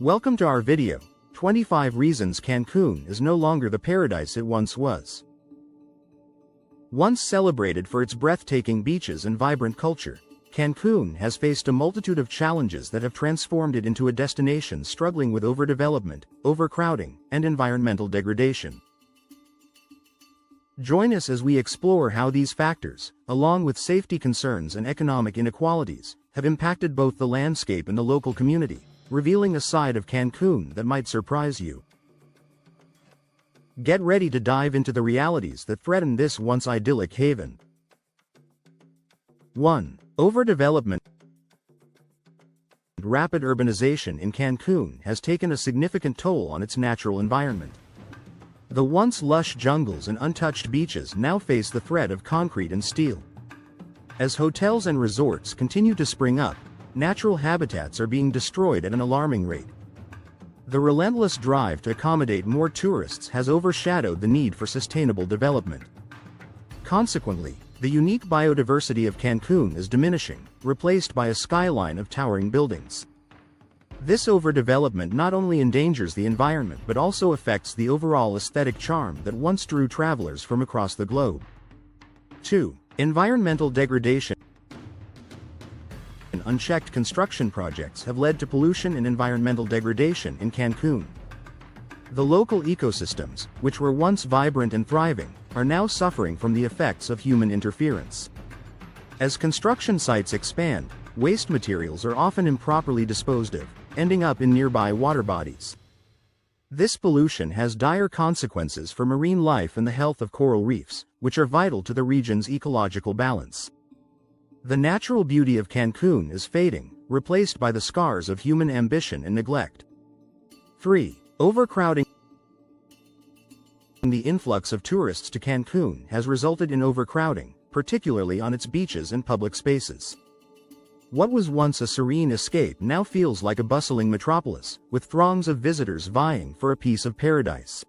Welcome to our video, 25 Reasons Cancun is no longer the paradise it once was. Once celebrated for its breathtaking beaches and vibrant culture, Cancun has faced a multitude of challenges that have transformed it into a destination struggling with overdevelopment, overcrowding, and environmental degradation. Join us as we explore how these factors, along with safety concerns and economic inequalities, have impacted both the landscape and the local community, revealing a side of Cancun that might surprise you. Get ready to dive into the realities that threaten this once idyllic haven. 1. Overdevelopment. Rapid urbanization in Cancun has taken a significant toll on its natural environment. The once lush jungles and untouched beaches now face the threat of concrete and steel. As hotels and resorts continue to spring up, natural habitats are being destroyed at an alarming rate. The relentless drive to accommodate more tourists has overshadowed the need for sustainable development. Consequently, the unique biodiversity of Cancun is diminishing, replaced by a skyline of towering buildings. This overdevelopment not only endangers the environment but also affects the overall aesthetic charm that once drew travelers from across the globe. 2. Environmental degradation. Unchecked construction projects have led to pollution and environmental degradation in Cancun. The local ecosystems, which were once vibrant and thriving, are now suffering from the effects of human interference. As construction sites expand, waste materials are often improperly disposed of, ending up in nearby water bodies. This pollution has dire consequences for marine life and the health of coral reefs, which are vital to the region's ecological balance. The natural beauty of Cancun is fading, replaced by the scars of human ambition and neglect. 3. Overcrowding. The influx of tourists to Cancun has resulted in overcrowding, particularly on its beaches and public spaces. What was once a serene escape now feels like a bustling metropolis, with throngs of visitors vying for a piece of paradise.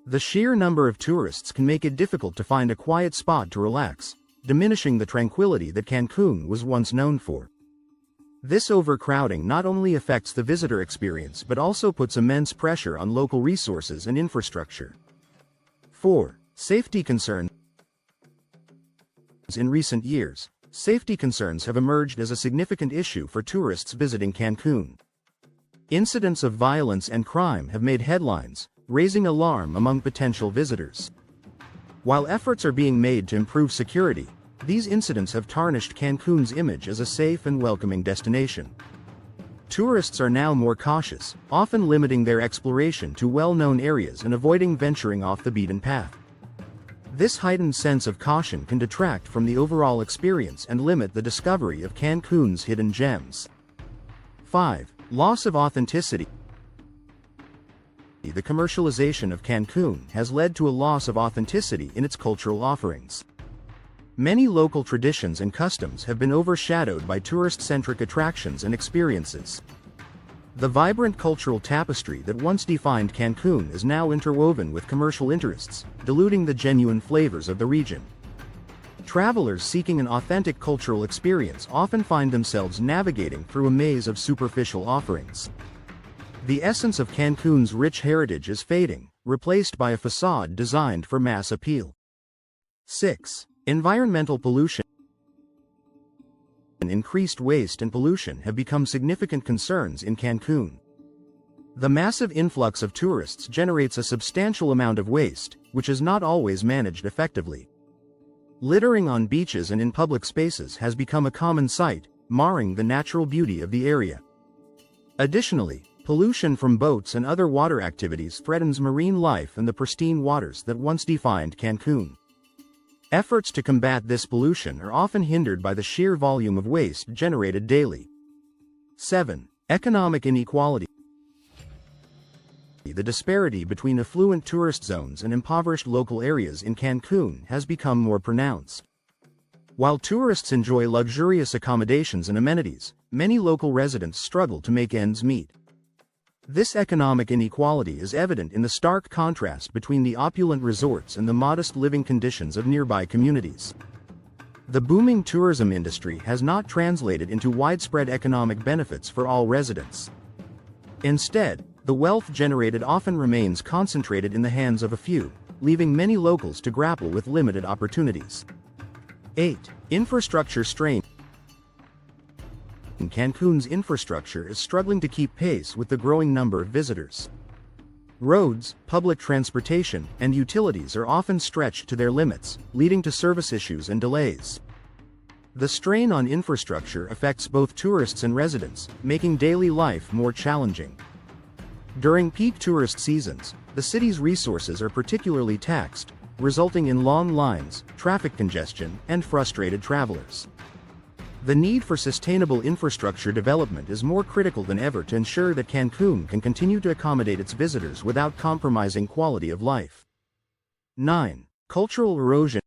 The sheer number of tourists can make it difficult to find a quiet spot to relax, diminishing the tranquility that Cancun was once known for. This overcrowding not only affects the visitor experience but also puts immense pressure on local resources and infrastructure. 4. Safety concerns. In recent years, safety concerns have emerged as a significant issue for tourists visiting Cancun. Incidents of violence and crime have made headlines, raising alarm among potential visitors. While efforts are being made to improve security, these incidents have tarnished Cancun's image as a safe and welcoming destination. Tourists are now more cautious, often limiting their exploration to well-known areas and avoiding venturing off the beaten path. This heightened sense of caution can detract from the overall experience and limit the discovery of Cancun's hidden gems. 5. Loss of authenticity. The commercialization of Cancun has led to a loss of authenticity in its cultural offerings. Many local traditions and customs have been overshadowed by tourist-centric attractions and experiences. The vibrant cultural tapestry that once defined Cancun is now interwoven with commercial interests, diluting the genuine flavors of the region. Travelers seeking an authentic cultural experience often find themselves navigating through a maze of superficial offerings. The essence of Cancun's rich heritage is fading, replaced by a facade designed for mass appeal. 6. Environmental pollution. Increased waste and pollution have become significant concerns in Cancun. The massive influx of tourists generates a substantial amount of waste, which is not always managed effectively. Littering on beaches and in public spaces has become a common sight, marring the natural beauty of the area. Additionally, pollution from boats and other water activities threatens marine life and the pristine waters that once defined Cancun. Efforts to combat this pollution are often hindered by the sheer volume of waste generated daily. 7. Economic inequality. The disparity between affluent tourist zones and impoverished local areas in Cancun has become more pronounced. While tourists enjoy luxurious accommodations and amenities, many local residents struggle to make ends meet. This economic inequality is evident in the stark contrast between the opulent resorts and the modest living conditions of nearby communities. The booming tourism industry has not translated into widespread economic benefits for all residents. Instead, the wealth generated often remains concentrated in the hands of a few, leaving many locals to grapple with limited opportunities. 8. Infrastructure strain. Cancun's infrastructure is struggling to keep pace with the growing number of visitors. Roads, public transportation, and utilities are often stretched to their limits, leading to service issues and delays. The strain on infrastructure affects both tourists and residents, making daily life more challenging. During peak tourist seasons, the city's resources are particularly taxed, resulting in long lines, traffic congestion, and frustrated travelers. The need for sustainable infrastructure development is more critical than ever to ensure that Cancun can continue to accommodate its visitors without compromising quality of life. 9. Cultural erosion.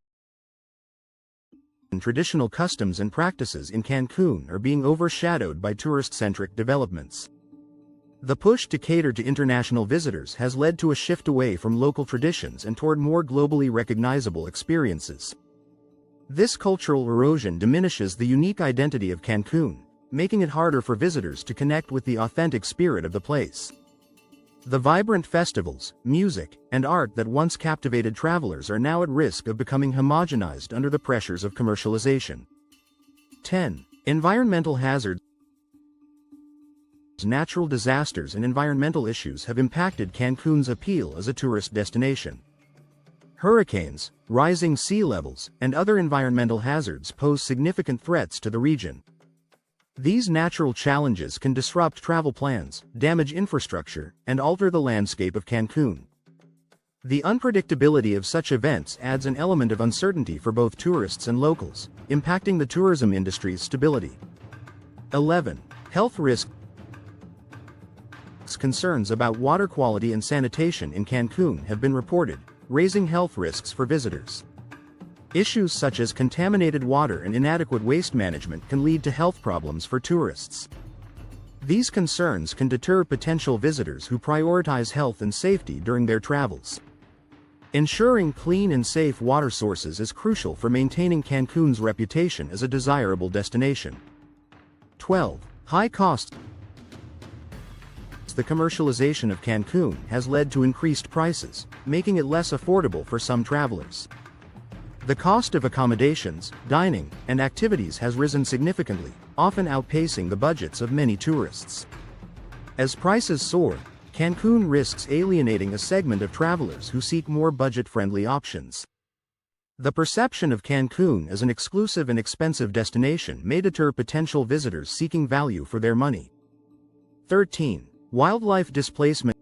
Traditional customs and practices in Cancun are being overshadowed by tourist-centric developments. The push to cater to international visitors has led to a shift away from local traditions and toward more globally recognizable experiences. This cultural erosion diminishes the unique identity of Cancun, making it harder for visitors to connect with the authentic spirit of the place. The vibrant festivals, music, and art that once captivated travelers are now at risk of becoming homogenized under the pressures of commercialization. 10. Environmental hazards. Natural disasters and environmental issues have impacted Cancun's appeal as a tourist destination. Hurricanes, rising sea levels, and other environmental hazards pose significant threats to the region. These natural challenges can disrupt travel plans, damage infrastructure, and alter the landscape of Cancun. The unpredictability of such events adds an element of uncertainty for both tourists and locals, impacting the tourism industry's stability. 11. Health risks. Concerns about water quality and sanitation in Cancun have been reported, raising health risks for visitors. Issues such as contaminated water and inadequate waste management can lead to health problems for tourists. These concerns can deter potential visitors who prioritize health and safety during their travels. Ensuring clean and safe water sources is crucial for maintaining Cancun's reputation as a desirable destination. 12. High costs. The commercialization of Cancun has led to increased prices, making it less affordable for some travelers. The cost of accommodations, dining, and activities has risen significantly, often outpacing the budgets of many tourists. As prices soar, Cancun risks alienating a segment of travelers who seek more budget-friendly options. The perception of Cancun as an exclusive and expensive destination may deter potential visitors seeking value for their money. 13. Wildlife displacement.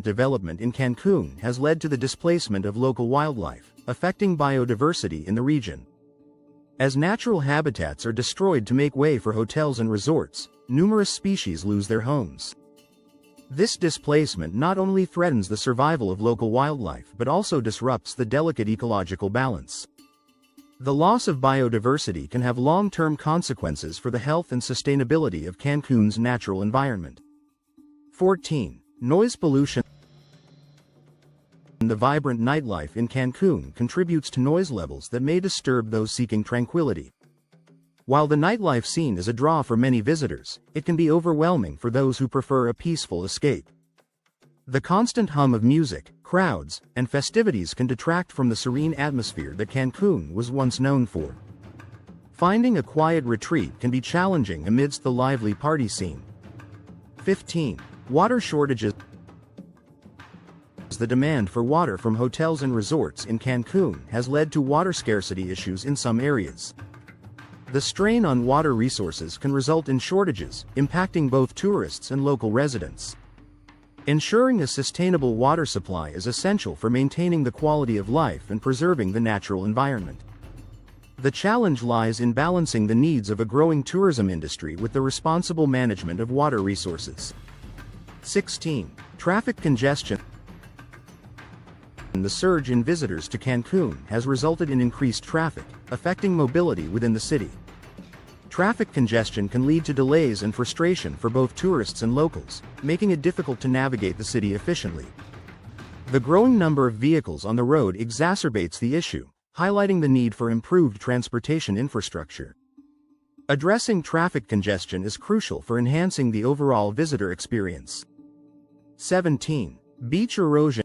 Development in Cancun has led to the displacement of local wildlife, affecting biodiversity in the region. As natural habitats are destroyed to make way for hotels and resorts, numerous species lose their homes. This displacement not only threatens the survival of local wildlife but also disrupts the delicate ecological balance. The loss of biodiversity can have long-term consequences for the health and sustainability of Cancun's natural environment. 14. Noise pollution. The vibrant nightlife in Cancun contributes to noise levels that may disturb those seeking tranquility. While the nightlife scene is a draw for many visitors, it can be overwhelming for those who prefer a peaceful escape. The constant hum of music, crowds, and festivities can detract from the serene atmosphere that Cancun was once known for. Finding a quiet retreat can be challenging amidst the lively party scene. 15. Water shortages. The demand for water from hotels and resorts in Cancun has led to water scarcity issues in some areas. The strain on water resources can result in shortages, impacting both tourists and local residents. Ensuring a sustainable water supply is essential for maintaining the quality of life and preserving the natural environment. The challenge lies in balancing the needs of a growing tourism industry with the responsible management of water resources. 16. Traffic congestion. The surge in visitors to Cancun has resulted in increased traffic, affecting mobility within the city. Traffic congestion can lead to delays and frustration for both tourists and locals, making it difficult to navigate the city efficiently. The growing number of vehicles on the road exacerbates the issue, highlighting the need for improved transportation infrastructure. Addressing traffic congestion is crucial for enhancing the overall visitor experience. 17. Beach erosion.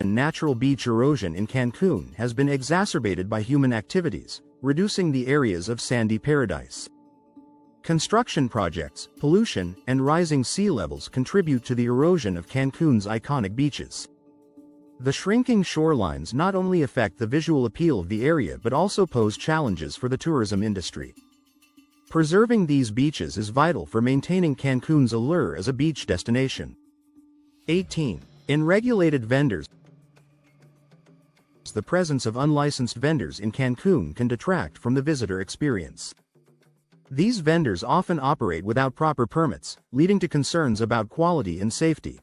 Natural beach erosion in Cancun has been exacerbated by human activities, reducing the areas of sandy paradise. Construction projects, pollution, and rising sea levels contribute to the erosion of Cancun's iconic beaches. The shrinking shorelines not only affect the visual appeal of the area but also pose challenges for the tourism industry. Preserving these beaches is vital for maintaining Cancun's allure as a beach destination. 18. Unregulated vendors. The presence of unlicensed vendors in Cancun can detract from the visitor experience. These vendors often operate without proper permits, leading to concerns about quality and safety.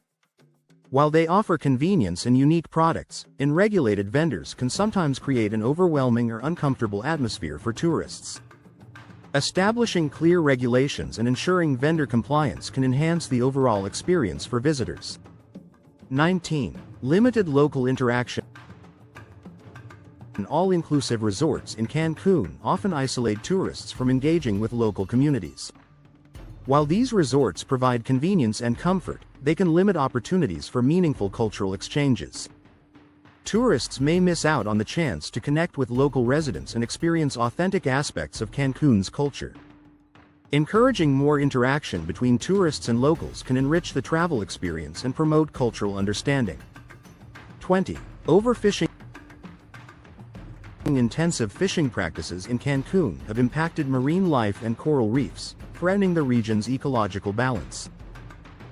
While they offer convenience and unique products, unregulated vendors can sometimes create an overwhelming or uncomfortable atmosphere for tourists. Establishing clear regulations and ensuring vendor compliance can enhance the overall experience for visitors. 19. Limited local interaction. All-inclusive resorts in Cancun often isolate tourists from engaging with local communities. While these resorts provide convenience and comfort, they can limit opportunities for meaningful cultural exchanges. Tourists may miss out on the chance to connect with local residents and experience authentic aspects of Cancun's culture. Encouraging more interaction between tourists and locals can enrich the travel experience and promote cultural understanding. 20. Overfishing. Intensive fishing practices in Cancun have impacted marine life and coral reefs, threatening the region's ecological balance.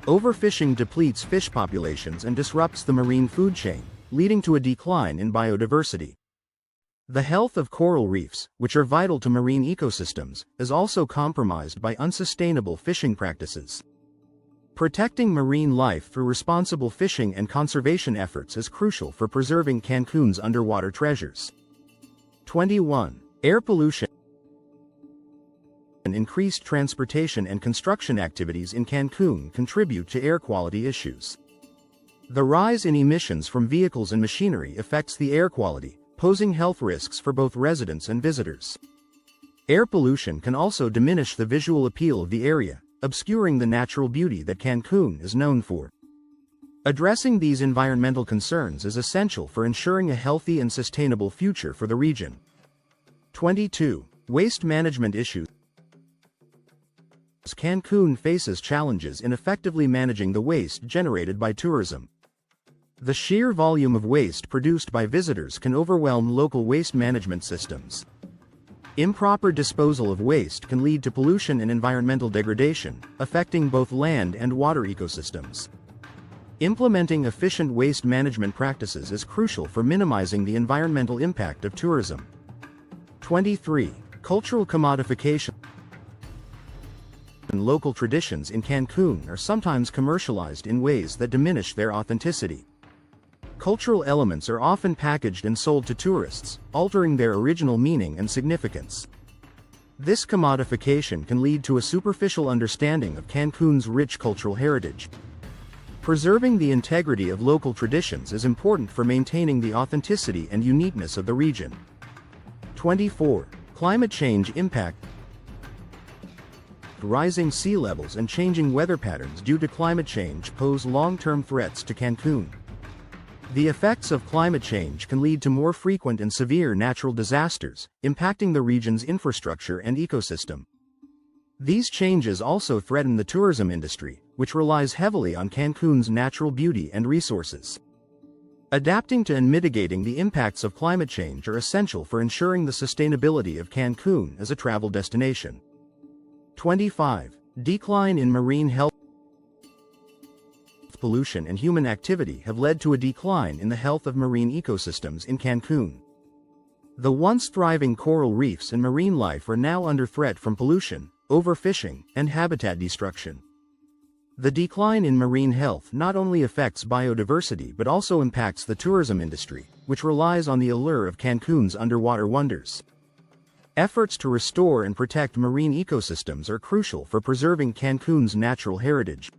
Overfishing depletes fish populations and disrupts the marine food chain, leading to a decline in biodiversity. The health of coral reefs, which are vital to marine ecosystems, is also compromised by unsustainable fishing practices. Protecting marine life through responsible fishing and conservation efforts is crucial for preserving Cancun's underwater treasures. 21. Air pollution. Increased transportation and construction activities in Cancun contribute to air quality issues. The rise in emissions from vehicles and machinery affects the air quality, posing health risks for both residents and visitors. Air pollution can also diminish the visual appeal of the area, obscuring the natural beauty that Cancun is known for. Addressing these environmental concerns is essential for ensuring a healthy and sustainable future for the region. 22. Waste management issues. Cancun faces challenges in effectively managing the waste generated by tourism. The sheer volume of waste produced by visitors can overwhelm local waste management systems. Improper disposal of waste can lead to pollution and environmental degradation, affecting both land and water ecosystems. Implementing efficient waste management practices is crucial for minimizing the environmental impact of tourism. 23. Cultural commodification. Local traditions in Cancun are sometimes commercialized in ways that diminish their authenticity. Cultural elements are often packaged and sold to tourists, altering their original meaning and significance. This commodification can lead to a superficial understanding of Cancun's rich cultural heritage. Preserving the integrity of local traditions is important for maintaining the authenticity and uniqueness of the region. 24. Climate change impact. Rising sea levels and changing weather patterns due to climate change pose long-term threats to Cancun. The effects of climate change can lead to more frequent and severe natural disasters, impacting the region's infrastructure and ecosystem. These changes also threaten the tourism industry, which relies heavily on Cancun's natural beauty and resources. Adapting to and mitigating the impacts of climate change are essential for ensuring the sustainability of Cancun as a travel destination. 25. Decline in marine health. Pollution and human activity have led to a decline in the health of marine ecosystems in Cancun. The once thriving coral reefs and marine life are now under threat from pollution, overfishing, and habitat destruction. The decline in marine health not only affects biodiversity but also impacts the tourism industry, which relies on the allure of Cancun's underwater wonders. Efforts to restore and protect marine ecosystems are crucial for preserving Cancun's natural heritage.